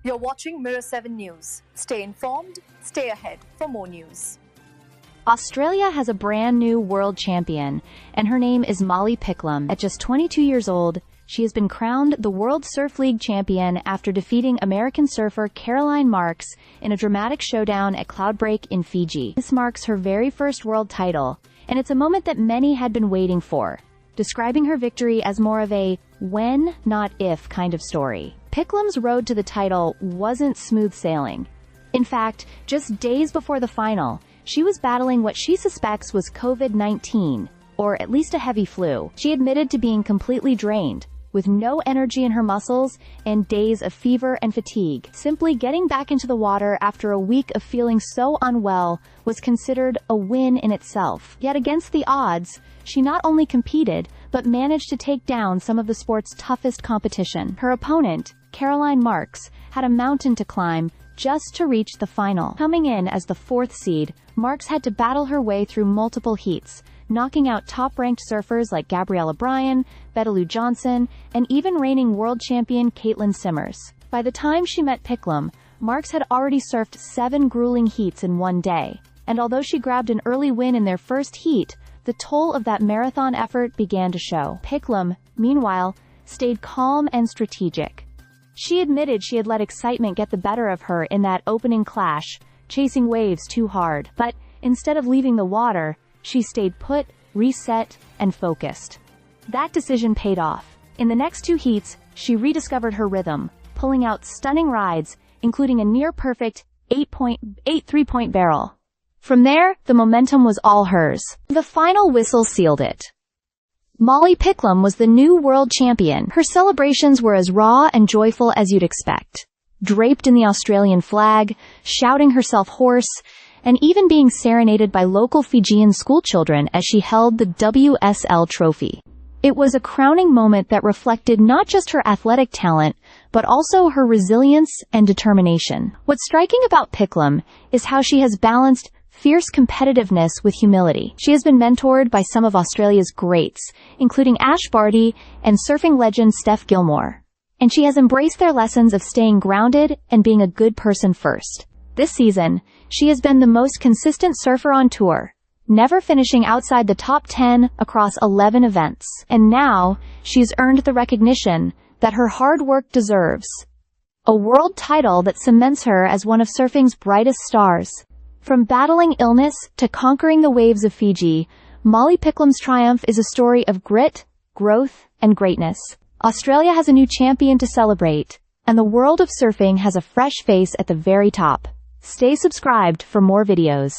You're watching Mirror 7 News. Stay informed, stay ahead for more news. Australia has a brand new world champion, and her name is Malle Picklum. At just 22 years old, she has been crowned the World Surf League champion after defeating American surfer Caroline Marks in a dramatic showdown at Cloudbreak in Fiji. This marks her very first world title, and it's a moment that many had been waiting for, describing her victory as more of a when, not if kind of story. Picklum's road to the title wasn't smooth sailing. In fact, just days before the final, she was battling what she suspects was COVID-19, or at least a heavy flu. She admitted to being completely drained, with no energy in her muscles and days of fever and fatigue. Simply getting back into the water after a week of feeling so unwell was considered a win in itself. Yet against the odds, she not only competed, but managed to take down some of the sport's toughest competition. Her opponent, Caroline Marks, had a mountain to climb just to reach the final. Coming in as the 4th seed, Marks had to battle her way through multiple heats, knocking out top-ranked surfers like Gabriella Bryan, Betaloo Johnson, and even reigning world champion Caitlin Simmers. By the time she met Picklum, Marks had already surfed 7 grueling heats in one day, and although she grabbed an early win in their first heat, the toll of that marathon effort began to show. Picklum, meanwhile, stayed calm and strategic. She admitted she had let excitement get the better of her in that opening clash, chasing waves too hard, but instead of leaving the water, she stayed put, reset, and focused. That decision paid off. In the next 2 heats, she rediscovered her rhythm, pulling out stunning rides, including a near-perfect 8 three-point barrel. From there, the momentum was all hers. The final whistle sealed it. Malle Picklum was the new world champion. Her celebrations were as raw and joyful as you'd expect. Draped in the Australian flag, shouting herself hoarse, and even being serenaded by local Fijian schoolchildren as she held the WSL trophy. It was a crowning moment that reflected not just her athletic talent, but also her resilience and determination. What's striking about Picklum is how she has balanced fierce competitiveness with humility. She has been mentored by some of Australia's greats, including Ash Barty and surfing legend Steph Gilmore. And she has embraced their lessons of staying grounded and being a good person first. This season, she has been the most consistent surfer on tour, never finishing outside the top 10 across 11 events. And now, she's earned the recognition that her hard work deserves. A world title that cements her as one of surfing's brightest stars. From battling illness to conquering the waves of Fiji, Malle Picklum's triumph is a story of grit, growth, and greatness. Australia has a new champion to celebrate, and the world of surfing has a fresh face at the very top. Stay subscribed for more videos.